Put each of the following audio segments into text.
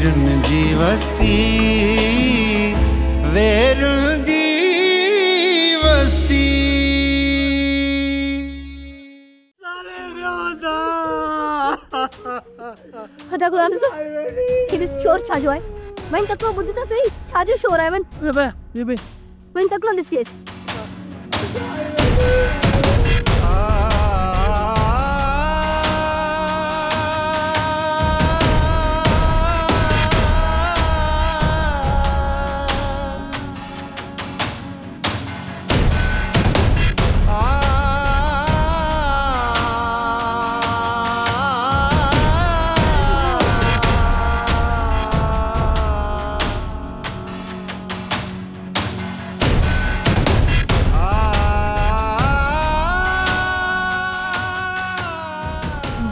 वेरुन जी वस्ती वेरुन जी वस्ती हदा गुलाम सो किस चोर छाजो है मन तक बुद्ध तो सही छाजो शोर है मन ये बे मन तक लो दिसिए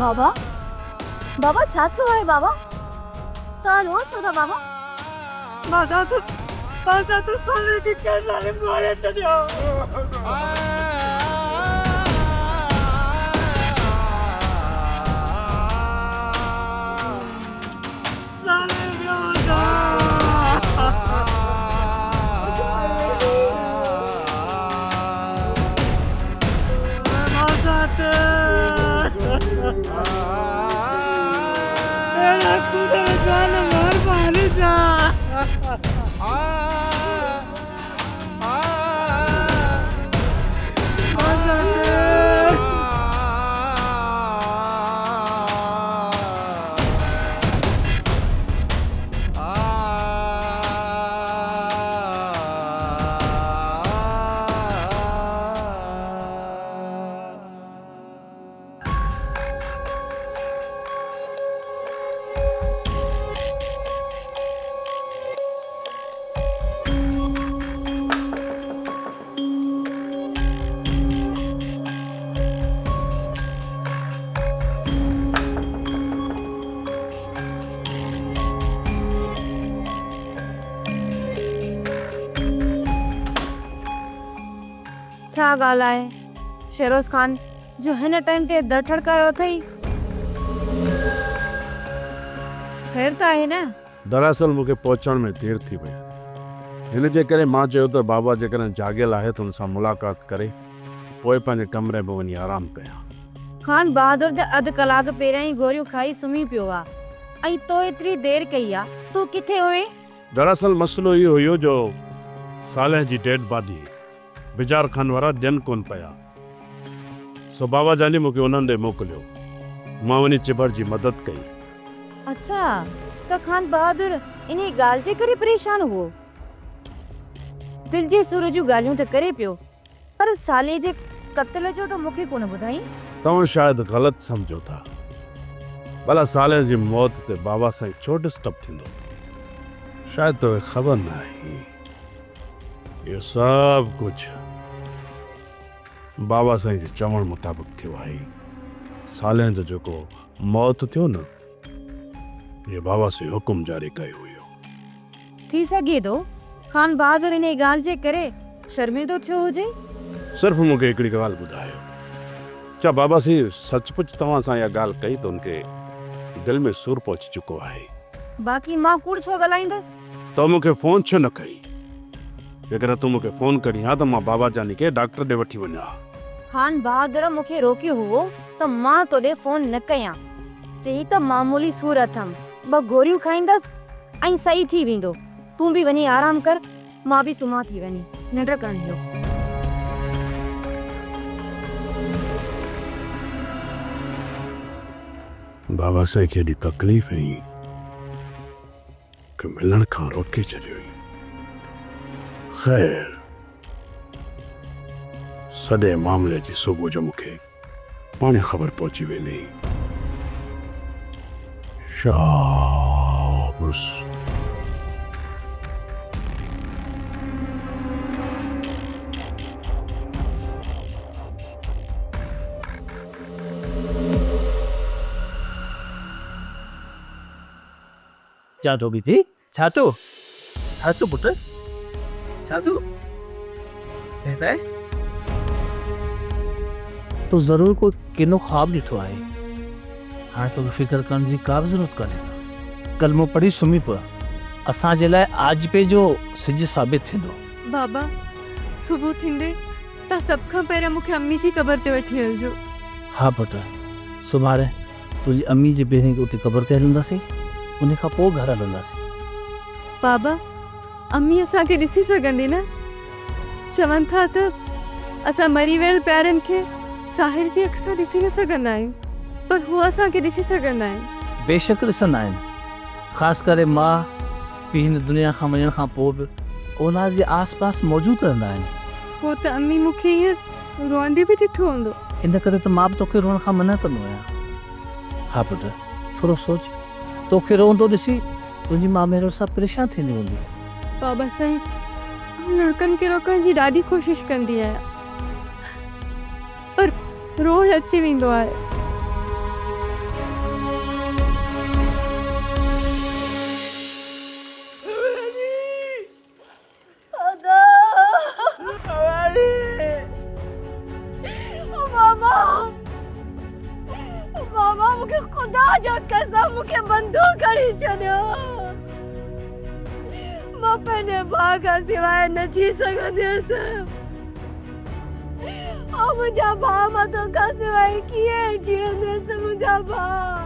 बाबा बाबा छात्र है बाबा तारो छोटा बाबा मासा तो सोने की कैसा रे मारे चलियो साले ब्योदा मासा तो एला कुदे जान मार पाली जा छा गाला है शेरोज खान जो हिन टाइम ते दर ठड़कायो थई खैर ता है ना दरअसल मूंखे पहुचण में देर थी वई हिन जे करे मां चयो त बाबा जेकॾहिं जागियल आहे त हुन सां मुलाक़ात करे पोइ पंहिंजे कमरे में वञी आराम कयां। खान बहादुर त अध कलाक पहिरियां ई गोरियूं खाई सुम्ही पियो आहे ऐं तो एतिरी देर कई आहे तूं किथे हुए? दरअसल मसलो इहो हुयो जो सालेह जी डेड बॉडी बिजार खान वारा ॾियनि कोन पिया सो बाबा जानी मूंखे उन्हनि ॾे मोकिलियो मां वञी चिबर जी मदद कई। अच्छा त खान बहादुर इन ॻाल्हि जे करे परेशान हुओ दिल जे सूर जूं ॻाल्हियूं त करे पियो पर साले जे क़त्ल जो त मूंखे कोन ॿुधाई। तव्हां शायदि ग़लति सम्झो था भला सालेह जी मौत ते बाबा साईं छो डिस्टर्ब थींदो शायदि तोखे ख़बर न आहे इहो सभु कुझु बाबा साईं जे चवण मुताबिक़ थियो आहे। सालेह जो जेको मौत थियो न ये बाबा से हुकुम जारी कयो हुयो। थी सघे थो खान बहादुर इन ॻाल्हि जे करे शर्मिंदो थियो हुजे। सिर्फ़ मूंखे हिकिड़ी ॻाल्हि ॿुधायो छा बाबा सी सचमुच तव्हां सां इहा ॻाल्हि कई त उनखे दिलि में सूर पहुची चुको आहे। बाक़ी मां कूड़ छो ॻाल्हाईंदसि? तो मूंखे फ़ोन छो न कई? जेकॾहिं तूं मूंखे फ़ोन करी हा त मां बाबा जानी खे डॉक्टर ॾे वठी वञा। खान बहादुर मूंखे रोकियो हुओ त मां तोॾे फ़ोन न कयां चई त मामूली सूर अथमि 2 गोरियूं खाईंदसि ऐं सही थी वेंदो तूं बि वञी आराम कर मां बि सुम्हां थी वञी निंड करण ॾियो। बाबा साईं खे एॾी तकलीफ़ हुई कि मिलण खां रोके छॾियो हुई। ख़ैर सॼे मामले जी सुबुह जो मूंखे पाणे ख़बर पहुची वेंदी। शाबाश चाटो भी थी चाटो चाचो पुत्र चाचो ऐसा है तो जरूर कोई किनो ख्वाब ॾिठो आहे। हाँ तो फिक्र करण जी का बि ज़रूरत कान्हे कलमो पढ़ी सुम्ही पो असांजे लाइ आज पे जो सिज साबित थींदो। बाबा सुबुह थींदे तव्हां सभ खां पहिरियों मूंखे अम्मी जी क़बर ते वठी हलिजो। हा पुट, सुभाणे तुंहिंजी अम्मी जे पहिरीं उते क़बर ते हलंदासीं, उन खां पोइ घर हलंदासीं। बाबा अम्मी असांखे ॾिसी सघंदी न? चवनि था त असां मरी वियल प्यारनि खे ज़ाहिर जी अख सां ॾिसी न सघंदा आहियूं, पर हू असांखे ॾिसी सघंदा आहिनि। बेशक ॾिसंदा आहिनि, ख़ासि करे माउ पीउ हिन दुनिया खां वञण खां पोइ बि औलाद जे आस पास मौजूदु रहंदा आहिनि। पोइ त अम्मी मूंखे हीअं रोअंदे बि ॾिठो हूंदो। इन करे त मां बि तोखे रोअण खां मना कंदो आहियां। हा पुट, थोरो सोच, तोखे रोअंदो ॾिसी तुंहिंजी माउ मेरे सां परेशान थींदी हूंदी। बाबा साईं, लड़कनि खे रोकण जी ॾाढी कोशिशि कंदी आहियां, पर रोज़ अची वेंदो आहे। बाबा मूंखे खुदा जो कसम मूंखे बंदूक खणी छॾियो। मां पंहिंजे भाउ खां सवाइ न जी सघंदी हुअसि। मुंहिंजा भाउ मां तोखां सवाइ कीअं जीअंदसि? मुंहिंजा भाउ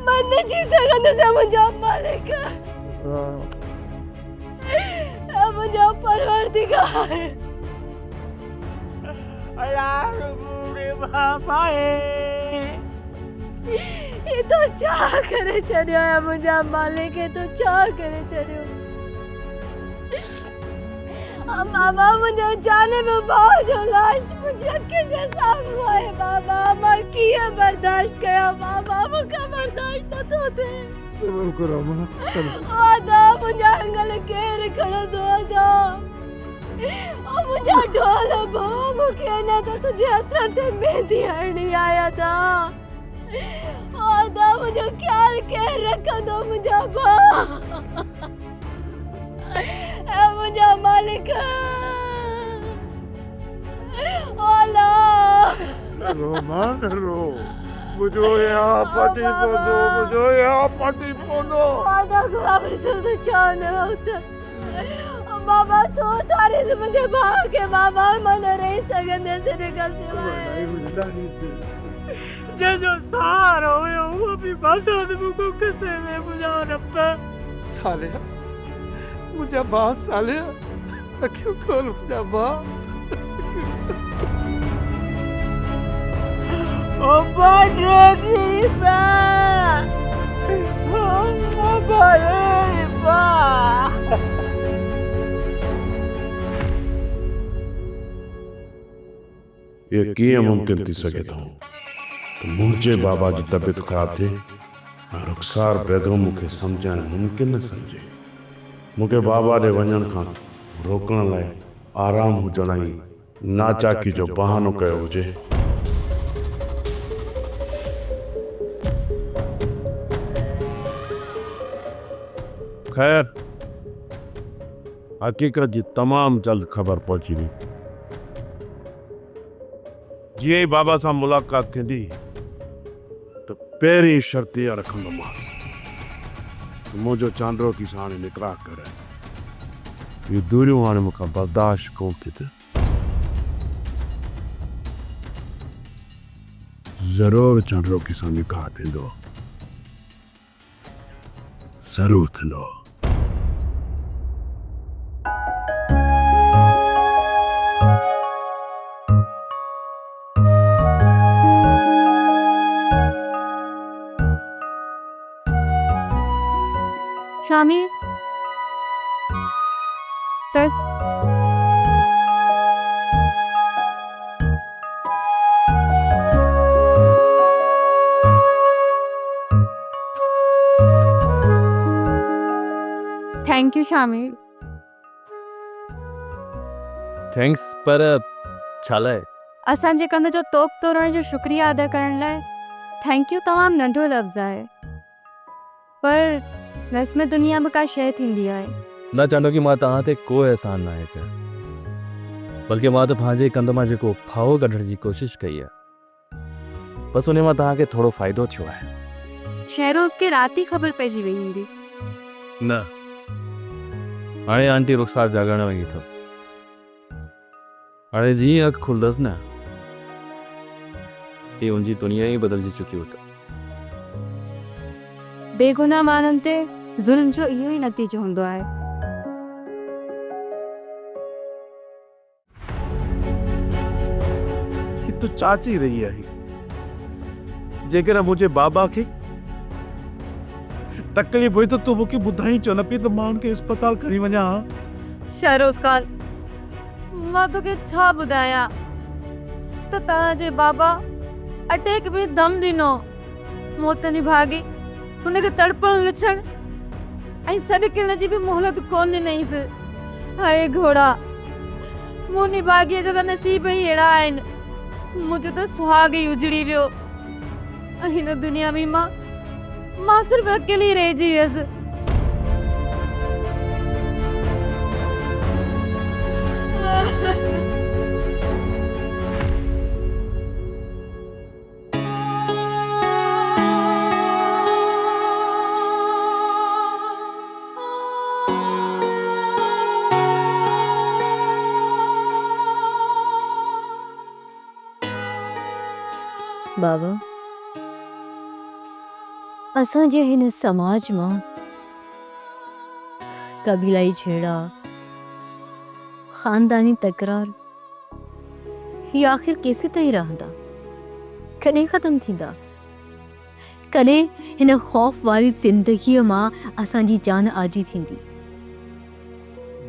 मां न जी सघंदसि। मुंहिंजा मालिक, मुंहिंजा परवरदिगार, ये तो छा करे छॾियो आहे? मुंहिंजा मालिक तो छा करे छॾियो? बाबा मुंहिंजे जाने में भाउ जो लाश मुंहिंजी अखियुनि जे साम्हूं आहे। बाबा मां कीअं बर्दाश्त कयां? बाबा मूंखे बर्दाश्त नथो थिए। सबर करो मां। आदा मुंहिंजा अंगल केरु खणंदो? आदा मुंहिंजा ढोल भाउ मूंखे न त तुंहिंजे हथनि ते मेहंदी हणणी आहे। आदा आदा मुंहिंजो ख़्यालु केरु रखंदो? मुंहिंजा भाउ, मुंहिंजा मालिक, ओला रो मां रो, मुझो यहाँ पटी पोंदो, मुझो यहाँ पटी पोंदो। आदा गुलाब रसूल तो चाहने होता। बाबा तो तारे से मुझे भाग के बाबा मन रही सगंदे से निकल सिवाय जो सहारा हुयो वो भी बसद मुको कसे में मुझा रब साले मुझे बात साले क्यों खोल मुझे बात ओ बाजी बा ओ बाजी बा। ये कीअं मुमकिन थी सघे थो त मुंहिंजे बाबा जी तबियत ख़राब थिए ऐं रुखसार बेगम मूंखे सम्झाइण मुमकिन न सम्झे। मूंखे बाबा ॾे वञण खां रोकण लाइ आराम हुजण ऐं नाचाकी जो बहानो कयो हुजे। ख़ैर, हक़ीक़त जी तमामु जल्द ख़बर पहुची हुई। जीअं ई बाबा सां मुलाक़ात थींदी त पहिरीं शर्त इहा रखंदोमांसि मुंहिंजो चांडरोकी सां हाणे निकिराह करे। इहे दूरियूं हाणे मूंखां बर्दाश्त कोन थी थिए। ज़रूरु चांडरोकी सां निकाह थींदो, ज़रूरु थींदो। शामिर तरस थैंक यू शामिर। थैंक्स पर छा लाइ? असांजे कंध जो तोप तोड़ण जो शुक्रिया अदा करण लाइ थैंक यू तमामु नंढो लफ़्ज़ आहे, पर रस्म दुनिया में का शइ थींदी आहे। न चाहींदो कि मां तव्हां ते को एहसान न आहे कयो, बल्कि मां त पंहिंजे कंध मां जेको फाहो कढण जी कोशिशि कई आहे, बसि उन मां तव्हांखे थोरो फ़ाइदो थियो आहे। शहरोज़ खे राति ई ख़बर पइजी वई हूंदी। न हाणे आंटी रुख़सार जाॻण वई अथसि। हाणे जीअं अखि खुलंदसि न तीअं उनजी दुनिया ई बदिलजी चुकी हुई। बेगुनाह माण्हुनि ते ज़ुल्म जो इहो ई नतीजो हूंदो आहे। ही तो चाची रही है जेकर मुझे बाबा के तकलीफ़ हुई तो तू मूंखे ॿुधाई छो न पई त मां उनखे अस्पताल खणी वञा। शहरोज़ खान, मां तोखे छा ॿुधायां त तव्हांजे बाबा अटैक में दम ॾिनो। मौत निभागी हुनखे तड़पण लिछण ऐं सॾ किरण जी बि मोहलत कोन ॾिनईंसि। हाय घोड़ा, मूं निभागीअ जा त नसीब ई अहिड़ा आहिनि। मुंहिंजो त सुहाग ई उजड़ी वियो ऐं हिन दुनिया में मां सिर्फ़ अकेली रहिजी वियसि। बाबा, असांजे हिन समाज मां कबीलाई छेड़ा, खानदानी तकरार ही आखिर केसि ताईं रहंदा? कॾहिं ख़त्म थींदा? कॾहिं हिन ख़ौफ़ वारी ज़िंदगीअ मां असांजी जान आजी थींदी?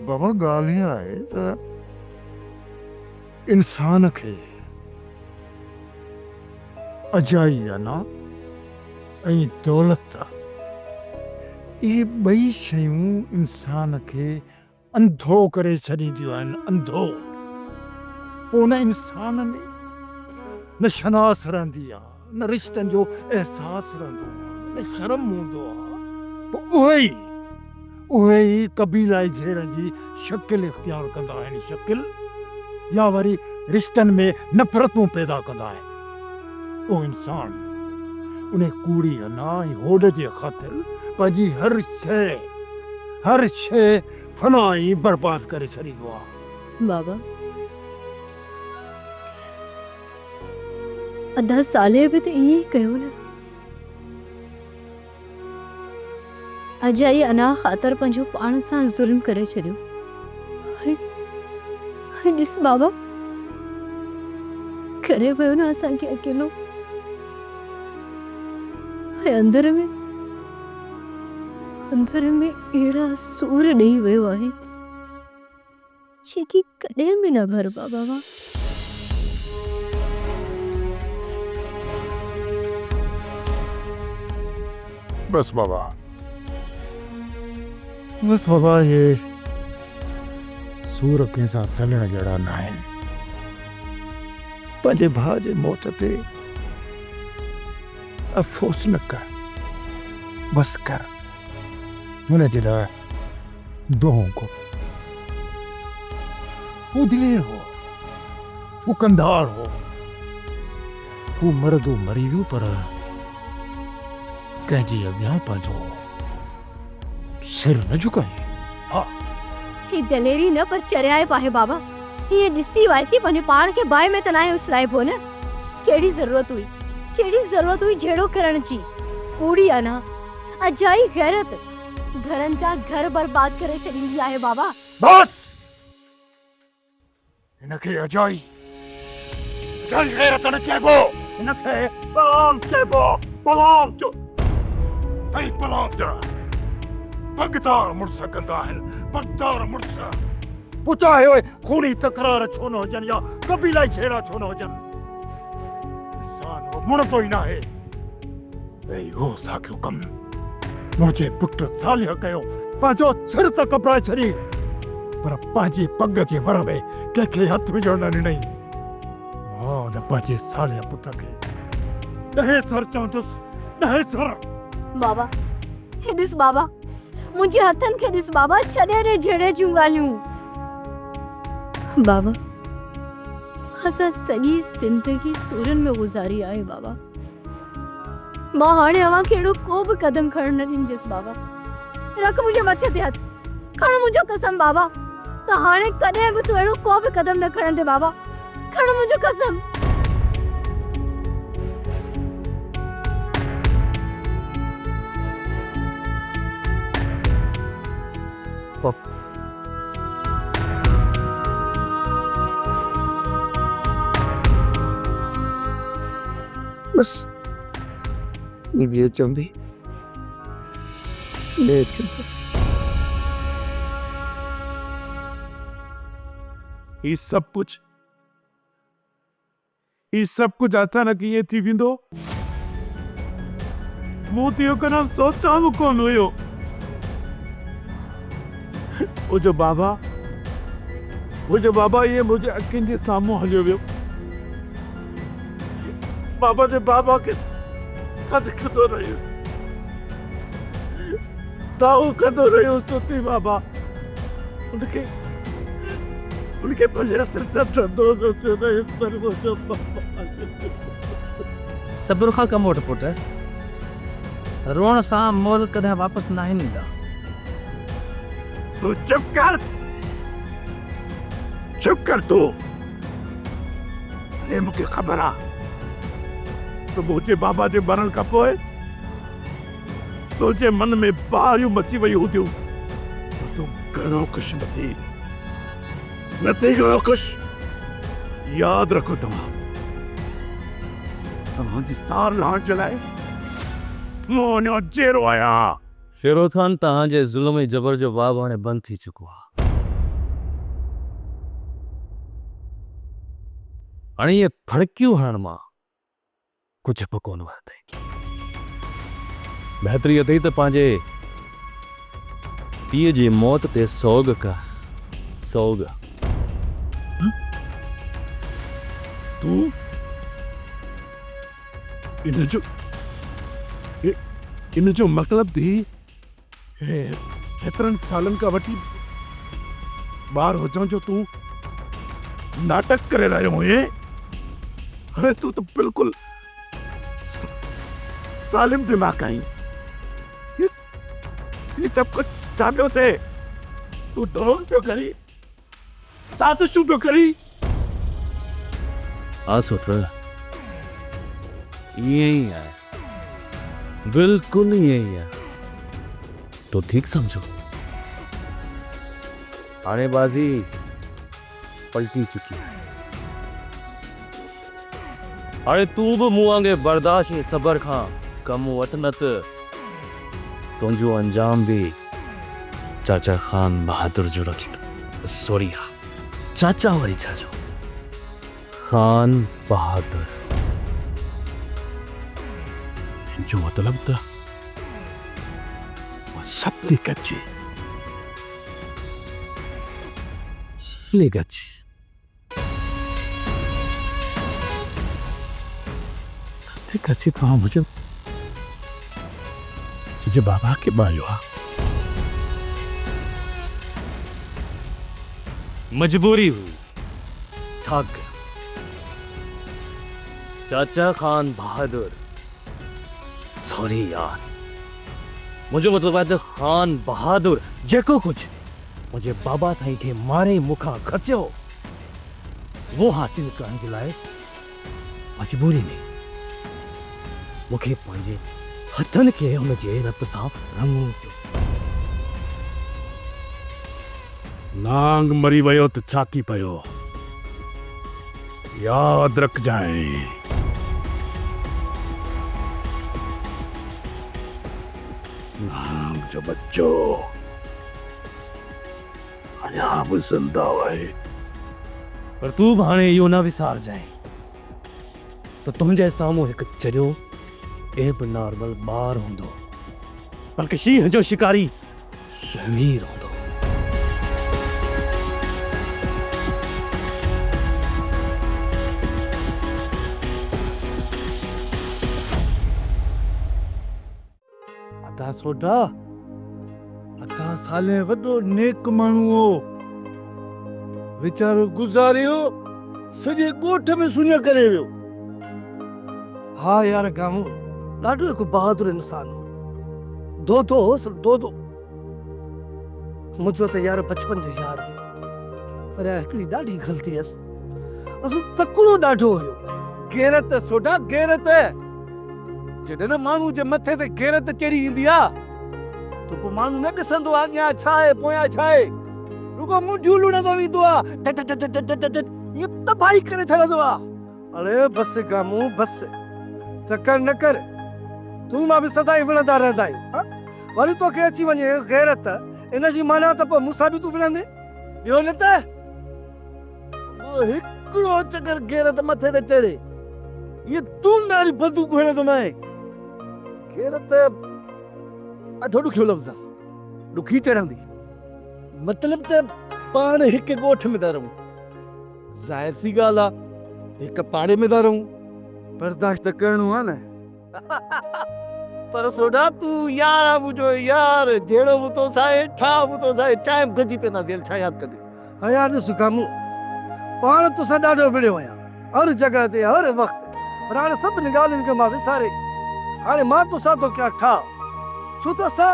बाबा ॻाल्हि ईअं आहे त इंसान खे अजाई अना ऐं दौलत इहे ॿई शयूं इंसान खे अंधो करे छॾींदियूं आहिनि। अंधो पोइ उन इंसान में न शनास रहंदी आहे, न रिश्तनि जो एहसास रहंदो आहे, न शर्म हूंदो आहे। पोइ उहे ई कबीलाई जहिड़नि जी शकिल इख्तियार कंदा आहिनि। शकिल या वरी रिश्तनि में नफ़रतूं पैदा कंदा आहिनि। उहो इंसान उन कूड़ी अना ऐं होॾ जे ख़ातिर पंहिंजी हर शइ फना ई बर्बाद करे छॾींदो आहे। बाबा, अधा साले बि त ईअं ई कयो न। अजाई अना ख़ातिर पंहिंजो पाण सां ज़ुल्म करे छॾियो। ॾिस बाबा, करे वियो न असांखे अकेलो। अंदर में अहिड़ा सूर ॾेई वियो आहे जेकी कॾहिं बि न भरबा। बाबा, बस बाबा, ये सूर कंहिंसां सलण जहिड़ा न आहिनि। पंहिंजे भाउ जे मौत ते अफ़सोस न कर, बस कर हुनजे लाइ दुआऊं को। वो दिलेर हो, वो कंधार हो, वो मरदो मरी वियो पर कंहिंजे अॻियां पंहिंजो सिर न झुकाई। हाँ, ही दलेरी न पर चरियाए पाहे बाबा। ये ॾिसी वाइसी पंहिंजे पाण खे बाहि में त नाहे उछलाइबो न। कहिड़ी ज़रूरत हुई जहिड़ो करण जी? कूड़ी अना, अजाई गैरत घरनि जा घर बर्बाद करे छॾींदी आहे बाबा। बस हिनखे अजाई गैरत न चइबो, हिनखे पलाम चइबो। पलाम जो ऐं पलाम जा पगदार मुड़ुस कंदा आहिनि। पगदार मुड़ुस पोइ चाहे उहे खूनी तकरार छो न हुजनि या कबीलाई छेड़ा छो न हुजनि, इंसान उहो मुणंदो ई न आहे। ऐं इहो साॻियो कमु मुंहिंजे पुट सालिह कयो। पंहिंजो सिर त कपराए छॾी पर पंहिंजी पग जे वर में कंहिंखे हथ विझण न ॾिनई। मां न पंहिंजे सालिह पुट खे ॾहे सर चवंदुसि, ॾहे सर। बाबा, हे ॾिस बाबा, मुंहिंजे हथनि खे ॾिस बाबा, छॾे ॾे जहिड़े जूं ॻाल्हियूं। बाबा, असां सॼी ज़िंदगी सूरनि में गुज़ारी आहे बाबा। मां हाणे अवां खे अहिड़ो को बि कदम खणण न ॾींदसि बाबा। रख मुंहिंजे मथे ते हथ, खण मुंहिंजो कसम बाबा, त हाणे कॾहिं बि तूं अहिड़ो को बि कदम न खणंदे बाबा। खण मुंहिंजो कसम। बस ये चंदी ये चंदी ये सब कुछ अचानक ये थी विंदो। मूं तो कना सोचा भी कोन हुयो। वो जो बाबा ये मुझे अखियुनि जे साम्हूं हलियो वियो। बाबा के कद कदो रहियो ताऊ कदो रहियो सोती बाबा उनके पंजरत दो रहियो पर वो जो सब्र खां कमु वठि पुट, रोअण सां मोल कॾहिं वापसि न ईंदा। तू चुप कर तू। अरे मुझे खबर आ तो मुझे बाबा जे मरण का पोए तुझे मन में बारियूं मची वही हूंदियूं तो तू घणो खुश नथी घणो खुश। याद रखो तव्हांजी सार लहण जे लाइ मूं वञो जेरो आहियां। शेरो खान तव्हांजे ज़ुल्म ऐं जबर जो बाब हाणे बंदि थी चुको आहे। हाणे इहे फड़कियूं हणण मां कुझु बि कोन वरितई। बहितरी अथई त पंहिंजे पीउ जी मौत ते सोग कर। सोग तू इन जो मतलब भी हेतरन सालन का वठी बार हो जाऊं जो तू नाटक करे रहियो हुए। अरे तू तो बिल्कुल सालिम दिमाग आई। ये सब कुछ सामने थे तू ड्रोन क्यों करी, साजिश क्यों करी। आसुट यही है, बिल्कुल यही है। तो ठीक समझो हाणे बाजी पलटी चुकी है। हाणे तू भी मूं वांगे बर्दाश्त ऐं सबर खां कमु वठ न त तुंहिंजो अंजाम भी चाचा खान बहादुर जहिड़ो थींदो। सॉरी चाचा वरी छा जो खान बहादुर। जो मतलब था सपने कच्चे ले गच्चे सपने कच्चे तो मुझे बाबा के बायो मजबूरी हुई, थक गया। चाचा खान बहादुर सॉरी यार, मुझे मतलब है खान बहादुर जेको कुछ मुझे बाबा साईं के मारे मुखा खसियो वो हासिल करण जे लाइ मजबूरी में मुखे पंहिंजे हथनि खे हुन जे रत सां रंगूं पियो। नांग मरी वयो तो छाती पयो याद रख जाए। नांग जो बच्चो अञा भी जिंदा है। पर तू भी हाणे इहो न विसार जाए तो तुंहिंजे साम्हूं हिकु चरियो एब नॉर्मल ॿार हूंदो, बल्कि शींहं जो शिकारी शमीर हूंदो। अता सोडा अता साले वॾो नेक माण्हू हो, वीचारो गुज़ारियो सॼे ॻोठ में सुञ करे वियो। हा यार गामो ॾाढो हिकु बहादुर इंसान हो, दो हो असल दो। मुंहिंजो त यार बचपन जो यार हो, पर हिकिड़ी ॾाढी ग़लती हुअसि, असु तकिड़ो ॾाढो हुयो। गैरत सोडा गैरत जॾहिं न माण्हू जे मथे ते गैरत चढ़ी ईंदी आहे त पोइ माण्हू न ॾिसंदो आहे अॻियां छा आहे पोयां छा आहे, रुगो मुंहिंजो लुणंदो वेंदो आहे, ईअं तबाही करे छॾंदो आहे। अरे बस गामू बस, चकर न कर, तूं मां बि सदाई विढ़ंदा रहंदा आहियूं, वरी तोखे अची वञे गैरत, इन जी माना त पोइ मूंसां बि तूं विढ़ंदे। ॿियो न त हिकिड़ो चकर गैरत मथे ते चढ़े, ये तूं नारी बंदूक हणंदो मैं। गैरत ॾाढो ॾुखियो लफ़्ज़ आहे, ॾुखी चढ़ंदी, मतिलबु त पाण हिकु ॻोठ में था रहूं, ज़ाहिर सी ॻाल्हि आहे हिकु पाड़े में था रहूं, बर्दाश्त त करिणो आहे न। पर सोडा तूं यार आहे मुंहिंजो यार, जहिड़ो बि तो साहे ठा बि तो साहे, टाइम गॾिजी पवंदासीं, छा यादि कंदे। हा यार ॾिस कामू, पाण तोसां ॾाढो विढ़ियो आहियां हर जॻह ते हर वक़्तु, पर हाणे सभिनी ॻाल्हियुनि खे मां विसारे हाणे मां तोसां थो कयां ठा, छो त असां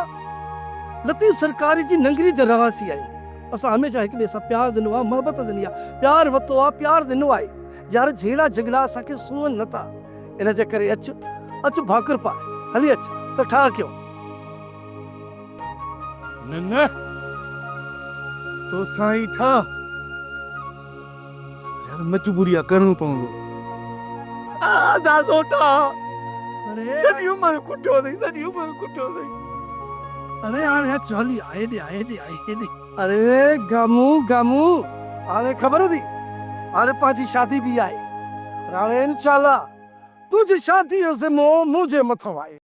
लतीफ़ सरकारी जी नंगरी जा रहवासी आहियूं। असां हमेशह हिक ॿिए सां प्यार ॾिनो आहे, मोहबत ॾिनी आहे, प्यार वरितो आहे, प्यार ॾिनो आहे यार। जहिड़ा झगड़ा असांखे सुहनि नथा, इन जे करे अचु अचु भाकुर पाए, हली अचु त ठा कयो। न न तो साईं ठा यार, मजबूरी आहे, करिणो पवंदो। दासो ठा, अरे सॼी उमिरि कुटियो अथई, सॼी उमिरि कुटियो अथई। अरे यार अचु हली आए दे। अरे गामू गामू, हाणे ख़बर थी हाणे पंहिंजी शादी बि आहे, हाणे इंशाल्लाह तुंहिंजी शादी जो ज़िम्मो मुंहिंजे मथां आहे।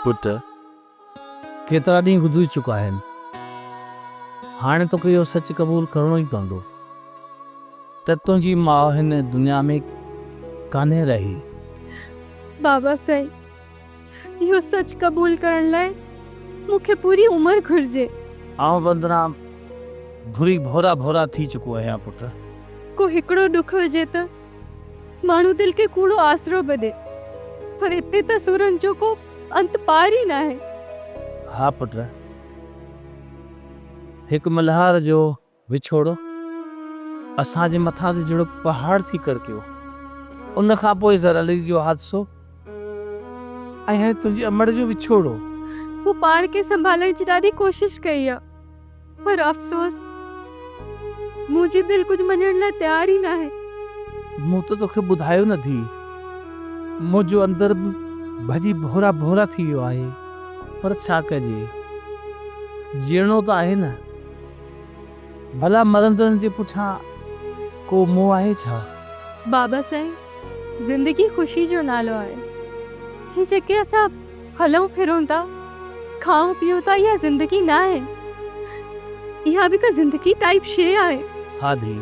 पुट केतिरा ॾींहं गुज़री चुका आहिनि, हाणे तोखे इहो सच क़बूल करिणो ई पवंदो त तुंहिंजी माउ हिन दुनिया में कान्हे रही। बाबा साईं, इहो सच क़बूल करण लाइ मूंखे पूरी उमिरि घुरिजे। आउं बंदरा भुरी भोरा भोरा थी चुको आहियां पुट। को हिकिड़ो ॾुख हुजे त माण्हू दिलि खे कूड़ो आसरो ॿधे, पर हिते त सुरनि जो को अंत पार ई न आहे। हा पुट, हिकु मल्हार जो विछोड़ो असांजे मथां ते जहिड़ो पहाड़ थी करकियो, उन खां पोइ ज़रअली जो हादसो, ऐं हाणे तुंहिंजी अमड़ जो विछोड़ो। वो पाण खे संभालण जी ॾाढी कोशिश कई आहे, पर अफ़सोस मुंहिंजी दिलि कुझु मञण लाइ तयार ई न आहे। मूं त तोखे ॿुधायो न थी, मुंहिंजो अंदर बि भॼी भोरा भोरा थी वियो आहे, पर छा कजे, जीअणो त आहे न। भला मरंदड़नि जे पुठियां को मोह आहे छा? बाबा साईं, ज़िंदगी ख़ुशी जो नालो आहे। ही जेके असां हलूं फिरूं था, खाऊं पीऊं था, इहा ज़िंदगी न आहे, इहा बि का ज़िंदगी टाइप शइ आहे। हा धी,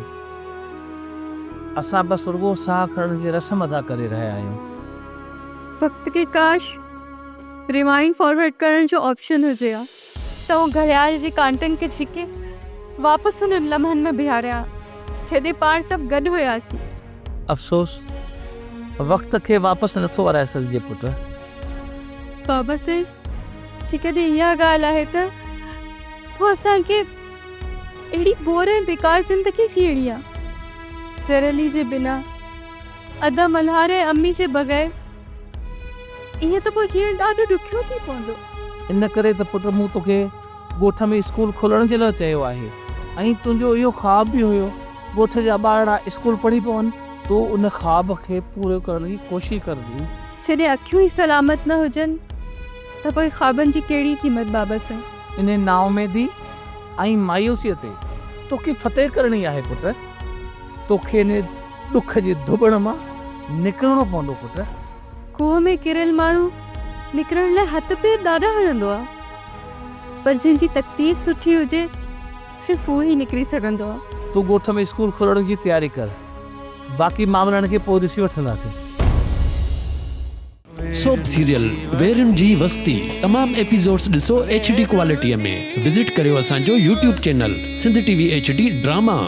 असां बसि रुगो साह खणण जी रस्म अदा करे रहिया आहियूं। वक़्त के काश रिवाइंड फॉरवर्ड करण जो ऑप्शन हुजे हा त उहो घड़ियाल जी कांटनि खे छिके वापसि हुन लम्हनि में बीहारिया जॾहिं पाण सभु गॾु हुयासीं। अफ़सोस वक़्त खे वापसि नथो वराए सघिजे पुट। बाबा साईं, जेकॾहिं इहा ॻाल्हि आहे त पोइ असांखे अहिड़ी बोर ऐं बेकार ज़िंदगी जीअणी आहे। ज़रअली जे बिना, अदा मल्हार ऐं अम्मी जे बग़ैर, ईअं त पोइ जीअण ॾाढो ॾुखियो थी पवंदो। इन करे त पुट मूं तोखे ॻोठ में स्कूल खोलण जे लाइ चयो आहे, ऐं तुंहिंजो इहो ख़्वाब बि हुयो ॻोठ जा ॿार स्कूल पढ़ी पवनि, तो उन ख़्वाब खे पूरो करण जी कोशिशि करंदी। जॾहिं अखियूं ई सलामत न हुजनि त पोइ ख़्वाबनि जी कहिड़ी क़ीमत बाबा साईं। इन नाव में दी ऐं मायूसीअ ते तोखे फ़तेह करणी आहे पुट। तोखे इन ॾुख जे धुॿण मां निकिरणो पवंदो पुट। खूह में किरियल माण्हू निकिरण लाइ हथ पेर ॾाढा हणंदो आहे, पर जंहिंजी तक़दीर सुठी हुजे सिर्फ़ु उहो ई निकिरी सघंदो आहे। तूं ॻोठ में स्कूल खोलण जी तयारी कर, बाक़ी मामलनि खे पोइ ॾिसी वठंदासीं। सोप सीरियल वेरन जी वस्ती तमाम एपिसोड्स ॾिसो HD क्वालिटीअ में। विज़िट करियो असांजो YouTube channel Sindh TV HD drama.